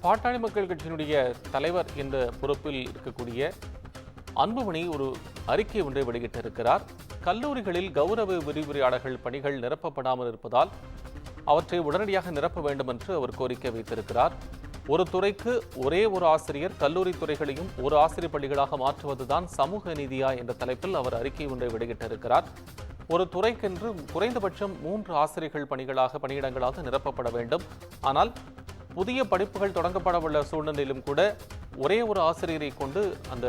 பாட்டாளி மக்கள் கட்சியினுடைய தலைவர் என்ற பொறுப்பில் இருக்கக்கூடிய அன்புமணி ஒரு அறிக்கை ஒன்றை வெளியிட்டிருக்கிறார். கல்லூரிகளில் கௌரவ விரிவுரையாளர்கள் பணிகள் நிரப்பப்படாமல் இருப்பதால் அவற்றை உடனடியாக நிரப்ப வேண்டும் என்று அவர் கோரிக்கை வைத்திருக்கிறார். ஒரு துறைக்கு ஒரே ஒரு ஆசிரியர், கல்லூரி துறைகளையும் ஒரு ஆசிரியர் பள்ளிகளாக மாற்றுவதுதான் சமூக நீதியா என்ற தலைப்பில் அவர் அறிக்கை ஒன்றை வெளியிட்டிருக்கிறார். ஒரு துறைக்கென்று குறைந்தபட்சம் 3 ஆசிரியர்கள் பணியிடங்களாக நிரப்பப்பட வேண்டும். ஆனால் புதிய படிப்புகள் தொடங்கப்படவுள்ள சூழ்நிலையிலும் கூட ஒரே ஒரு ஆசிரியரை கொண்டு அந்த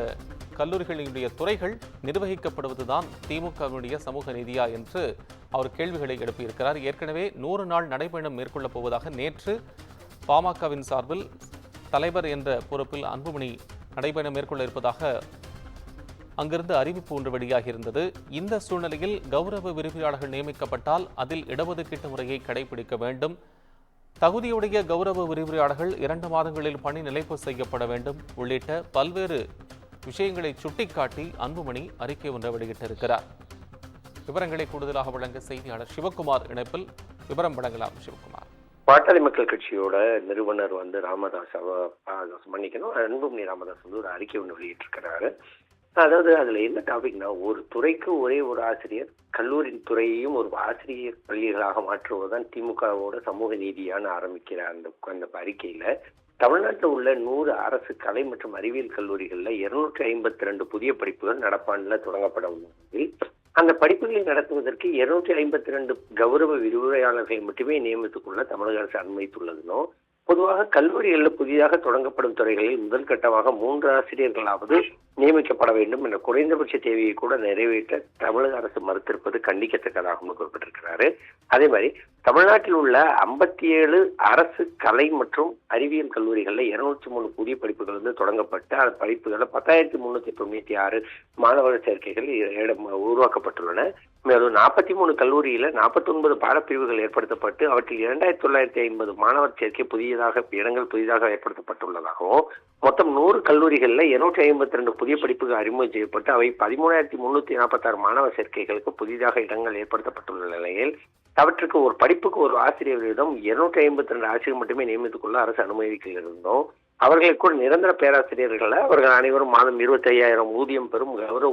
கல்லூரிகளினுடைய துறைகள் நிர்வகிக்கப்படுவதுதான் திமுகவினுடைய சமூக நீதியா என்று அவர் கேள்விகளை எழுப்பியிருக்கிறார். ஏற்கனவே 100 நாள் நடைபயணம் மேற்கொள்ளப் போவதாக நேற்று பாமகவின் சார்பில் தலைவர் என்ற பொறுப்பில் அன்புமணி நடைபயணம் மேற்கொள்ள இருப்பதாக அங்கிருந்து அறிவிப்பு ஒன்று வெளியாகியிருந்தது. இந்த சூழ்நிலையில் கௌரவ விரிவுரையாளர்கள் நியமிக்கப்பட்டால் அதில் இடஒதுக்கீட்டு முறையை கடைபிடிக்க வேண்டும். தகுதியுடைய கௌரவ விரிவுரையாளர்கள் 2 மாதங்களில் பணி நிலைப்பு செய்யப்பட வேண்டும் உள்ளிட்ட பல்வேறு விஷயங்களை சுட்டிக்காட்டி அன்புமணி அறிக்கை ஒன்றை வெளியிட்டிருக்கிறார். விவரங்களை கூடுதலாக வழங்க செய்தியாளர் சிவகுமார் இணைப்பில். விவரம் வழங்கலாம் சிவகுமார். பாட்டாளி மக்கள் கட்சியோட நிறுவனர் ராமதாஸ் அன்புமணி ராமதாஸ் ஒரு அறிக்கை ஒன்று வெளியிட்டிருக்கிறாரு. அதாவது அதுல என்ன டாபிக்னா, ஒரு துறைக்கு ஒரே ஒரு ஆசிரியர், கல்லூரி துறையையும் ஒரு ஆசிரியர் பள்ளிகளாக மாற்றுவதுதான் திமுகவோட சமூக நீதியான ஆரம்பிக்கிற அந்த அறிக்கையில தமிழ்நாட்டில் உள்ள 100 அரசு கலை மற்றும் அறிவியல் கல்லூரிகள்ல 252 புதிய படிப்புகள் நடப்பாண்டுல தொடங்கப்பட உள்ளது. அந்த படிப்புகளை நடத்துவதற்கு 252 கௌரவ விரிவுரையாளர்களை மட்டுமே நியமித்துக் கொள்ள தமிழக அரசு அனுமதித்துள்ளதுனோ, பொதுவாக கல்லூரிகளில் புதிதாக தொடங்கப்படும் துறைகளில் முதல் கட்டமாக 3 ஆசிரியர்களாவது நியமிக்கப்பட வேண்டும் என்ற குறைந்தபட்ச தேவையை கூட நிறைவேற்ற தமிழக அரசு மறுத்திருப்பது கண்டிக்கத்தக்கதாகவும் குறிப்பிட்டிருக்கிறாரு. அதே மாதிரி தமிழ்நாட்டில் உள்ள 57 அரசு கலை மற்றும் அறிவியல் கல்லூரிகளில் 203 புதிய படிப்புகள் தொடங்கப்பட்டு அந்த படிப்புகளை 10,396 மாணவர் சேர்க்கைகள் உருவாக்கப்பட்டுள்ளன. மேலும் 43 கல்லூரியில 49 பாடப்பிரிவுகள் ஏற்படுத்தப்பட்டு அவற்றில் 2,950 மாணவர் சேர்க்கை இடங்கள் புதிதாக ஏற்படுத்தப்பட்டுள்ளதாகவும், மொத்தம் 100 கல்லூரிகளில் 252 புதிய படிப்புகள் அறிமுகம் செய்யப்பட்டு அவை 13,346 மாணவர் சேர்க்கைகளுக்கு புதிதாக இடங்கள் ஏற்படுத்தப்பட்டுள்ள நிலையில் அவற்றுக்கு ஒரு படிப்புக்கு ஒரு ஆசிரியர் வீதம் 252 ஆசிரியர் மட்டுமே நியமித்துக் கொள்ள அரசு அனுமதிக்கிறதும், அவர்களுக்கு கூட நிரந்தர பேராசிரியர்களை அவர்கள் அனைவரும் மாதம் 25,000 ஊதியம் பெறும் கௌரவ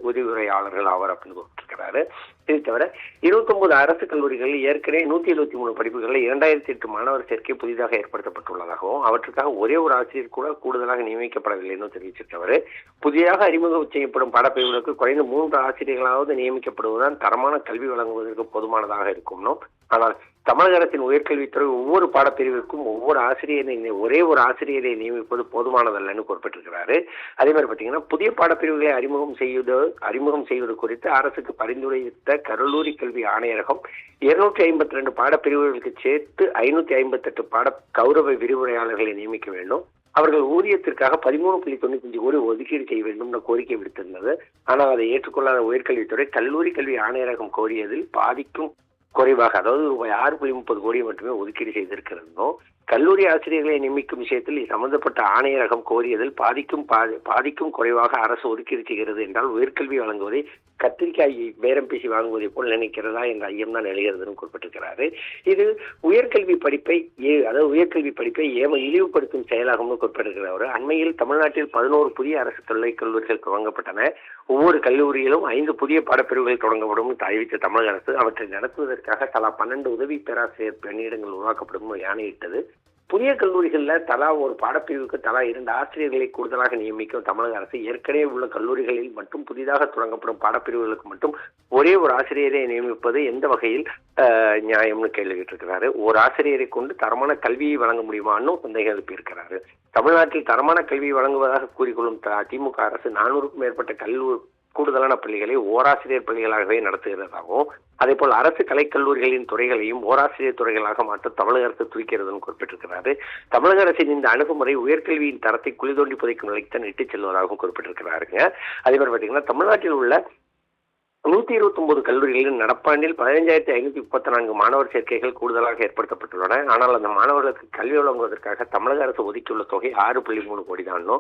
விரிவுரையாளர்கள் ஆவர் அப்படின்னு கூப்பிட்டிருக்கிறாரு. இதை தவிர 29 அரசு கல்லூரிகளில் ஏற்கனவே 173 படிப்புகளில் 2008 மாணவர் சேர்க்கை புதிதாக ஏற்படுத்தப்பட்டுள்ளதாகவும், அவற்றுக்காக ஒரே ஒரு ஆசிரியர் கூட கூடுதலாக நியமிக்கப்படவில்லை என்று தெரிவிச்சிருக்கவர். புதிதாக அறிமுகம் செய்யப்படும் பாடப்பிரிவுகளுக்கு குறைந்த 3 ஆசிரியர்களாவது நியமிக்கப்படுவதுதான் தரமான கல்வி வழங்குவதற்கு போதுமானதாக இருக்கும்னோ, ஆனால் தமிழக அரசின் உயர்கல்வித்துறை ஒவ்வொரு பாடப்பிரிவிற்கும் ஒரே ஒரு ஆசிரியரை நியமிப்பது போதுமானதல்லன்னு குறிப்பிட்டிருக்கிறாரு. அதே மாதிரி பார்த்தீங்கன்னா, புதிய பாடப்பிரிவுகளை அறிமுகம் செய்வது குறித்து அரசுக்கு பரிந்துரைத்த கல்லூரி கல்வி ஆணையரகம் 252 பாடப்பிரிவுகளுக்கு சேர்த்து 558 கௌரவ விரிவுரையாளர்களை நியமிக்க வேண்டும். அவர்கள் ஊதியத்திற்காக 13.95 கோடி ஒதுக்கீடு செய்ய வேண்டும் என்ற கோரிக்கை விடுத்திருந்தது. ஆனால் அதை ஏற்றுக்கொள்ளாத உயர்கல்வித்துறை கல்லூரி கல்வி ஆணையரகம் கோரியதில் பாதிக்கும் குறைவாக, அதாவது ரூபாய் 6.30 கோடியை மட்டுமே ஒதுக்கீடு செய்திருக்கிறதோ, கல்லூரி ஆசிரியர்களை நியமிக்கும் விஷயத்தில் சம்பந்தப்பட்ட ஆணையரகம் கோரியதில் பாதிக்கும் குறைவாக அரசு ஒதுக்கீடு செய்கிறது என்றால் உயர்கல்வி வழங்குவதை கத்திரிக்காயை பேரம் பேசி வாங்குவதை போல் நினைக்கிறதா என்ற ஐயம் தான் எழுகிறதுன்னு குறிப்பிட்டிருக்கிறாரு. இது உயர்கல்வி படிப்பை இழிவுபடுத்தும் செயலாகவும் குறிப்பிட்டிருக்கிறார். அண்மையில் தமிழ்நாட்டில் 11 புதிய அரசு கல்லூரிகள் துவங்கப்பட்டன. ஒவ்வொரு கல்லூரியிலும் 5 புதிய பாடப்பிரிவுகள் தொடங்கப்படும் அறிவித்த தமிழக அரசு அவற்றை நடத்துவதற்காக தலா 12 உதவி பேராசிரியர் பணியிடங்கள் உருவாக்கப்படும் ஆணையிட்டது. புதிய கல்லூரிகளில் தலா ஒரு பாடப்பிரிவுக்கு தலா 2 ஆசிரியர்களை கூடுதலாக நியமிக்கும் தமிழக அரசு ஏற்கனவே உள்ள கல்லூரிகளில் மட்டும் புதிதாக தொடங்கப்படும் பாடப்பிரிவுகளுக்கு மட்டும் ஒரே ஒரு ஆசிரியரை நியமிப்பது எந்த வகையில் நியாயம்னு கேள்வி கேட்டிருக்கிறாரு. ஒரு ஆசிரியரை கொண்டு தரமான கல்வியை வழங்க முடியுமான்னு சந்தேகம் எழுப்பியிருக்கிறாரு. தமிழ்நாட்டில் தரமான கல்வியை வழங்குவதாக கூறிக்கொள்ளும் திமுக அரசு 400க்கும் மேற்பட்ட கூடுதலான பள்ளிகளை ஓராசிரியர் பள்ளிகளாகவே நடத்துகிறதாகவும், அதே போல் அரசு கலைக்கல்லூரிகளின் துறைகளையும் ஓராசிரியர் துறைகளாக மாற்ற தமிழக அரசு துடிக்கிறதுன்னு குறிப்பிட்டிருக்கிறாரு. தமிழக அரசின் இந்த அணுகுமுறை உயர்கல்வியின் தரத்தை குழி தோண்டி புதைக்கும் நிலைக்குத்தான் இட்டுச் செல்வதாகவும் குறிப்பிட்டிருக்கிறாருங்க. அதே மாதிரி பார்த்தீங்கன்னா, தமிழ்நாட்டில் உள்ள 129 கல்லூரிகளில் நடப்பாண்டில் 15,534 மாணவர் சேர்க்கைகள் கூடுதலாக ஏற்படுத்தப்பட்டுள்ளன. ஆனால் அந்த மாணவர்களுக்கு கல்வி வழங்குவதற்காக தமிழக அரசு ஒதுக்கியுள்ள தொகை 6.3 கோடி தானோ.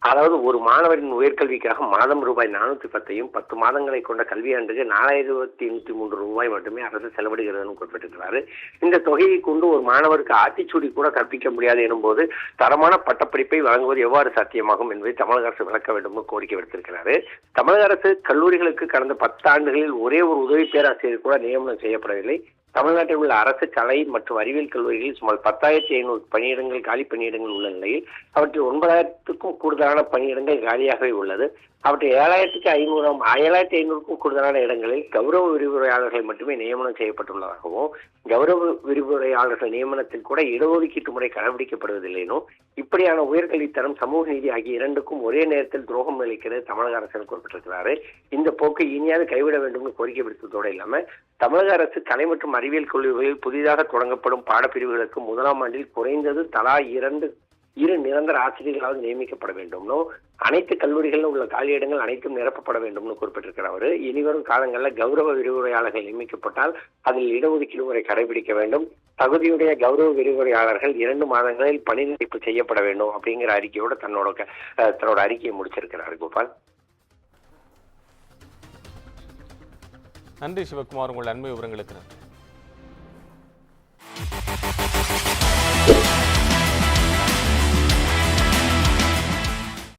அதாவது ஒரு மாணவரின் உயர்கல்விக்காக மாதம் ரூபாய் 410 10 மாதங்களை கொண்ட கல்வியாண்டுக்கு 4103 ரூபாய் மட்டுமே அரசு செலவிடுகிறதுன்னு குறிப்பிட்டிருக்கிறாரு. இந்த தொகையை கொண்டு ஒரு மாணவருக்கு ஆத்திச்சூடி கூட கற்பிக்க முடியாது எனும் போது தரமான பட்டப்படிப்பை வழங்குவது எவ்வாறு சாத்தியமாகும் என்பதை தமிழக அரசு விளக்க வேண்டும் கோரிக்கை விடுத்திருக்கிறாரு. தமிழக அரசு கல்லூரிகளுக்கு கடந்த 10 ஆண்டுகளில் ஒரே ஒரு உதவி பேராசிரியர் கூட நியமனம் செய்யப்படவில்லை. தமிழ்நாட்டில் உள்ள அரசு கலை மற்றும் அறிவியல் கல்லூரிகளில் சுமார் 10,500 பணியிடங்கள் காலி பணியிடங்கள் உள்ள நிலையில் அவற்றில் 9,000க்கும் கூடுதலான பணியிடங்கள் காலியாகவே உள்ளது. அவற்றில் 7,500க்கும் கூடுதலான இடங்களில் கௌரவ விரிவுரையாளர்கள் மட்டுமே நியமனம் செய்யப்பட்டுள்ளதாகவும் கௌரவ விரிவுரையாளர்கள் நியமனத்தில் கூட இடஒதுக்கீட்டு முறை கடைபிடிக்கப்படுவதில்லைனும் இப்படியான உயர்கல்வித்தரம் சமூக நீதி ஆகிய இரண்டுக்கும் ஒரே நேரத்தில் துரோகம் அளிக்கிறது தமிழக அரசு குறிப்பிட்டிருக்கிறாரு. இந்த போக்கை இனியாவது கைவிட வேண்டும் கோரிக்கை விடுத்ததோடு இல்லாமல் தமிழக அரசு கலை மற்றும் அறிவியல் கல்லூரிகளில் புதிதாக தொடங்கப்படும் பாடப்பிரிவுகளுக்கு 1ஆம் ஆண்டில் குறைந்தது தலா 2 நிரந்தர ஆசிரியர்களாவது நியமிக்கப்பட வேண்டும்னோ அனைத்து கல்லூரிகளிலும் உள்ள காலியிடங்கள் அனைத்தும் நிரப்பப்பட வேண்டும்னு குறிப்பிட்டிருக்கிறார். இனிவரும் காலங்களில் கௌரவ விரிவுரையாளர்கள் நியமிக்கப்பட்டால் அதில் இடஒதுக்கீடு முறை கடைபிடிக்க வேண்டும். தகுதியுடைய கௌரவ விரிவுரையாளர்கள் 2 மாதங்களில் பணி நீட்டிப்பு செய்யப்பட வேண்டும் அப்படிங்கிற அறிக்கையோட தன்னோட அறிக்கையை முடிச்சிருக்கிறார். கோபால், நன்றி சிவகுமார், உங்கள் அண்மை விவரங்களுக்கு நன்றி.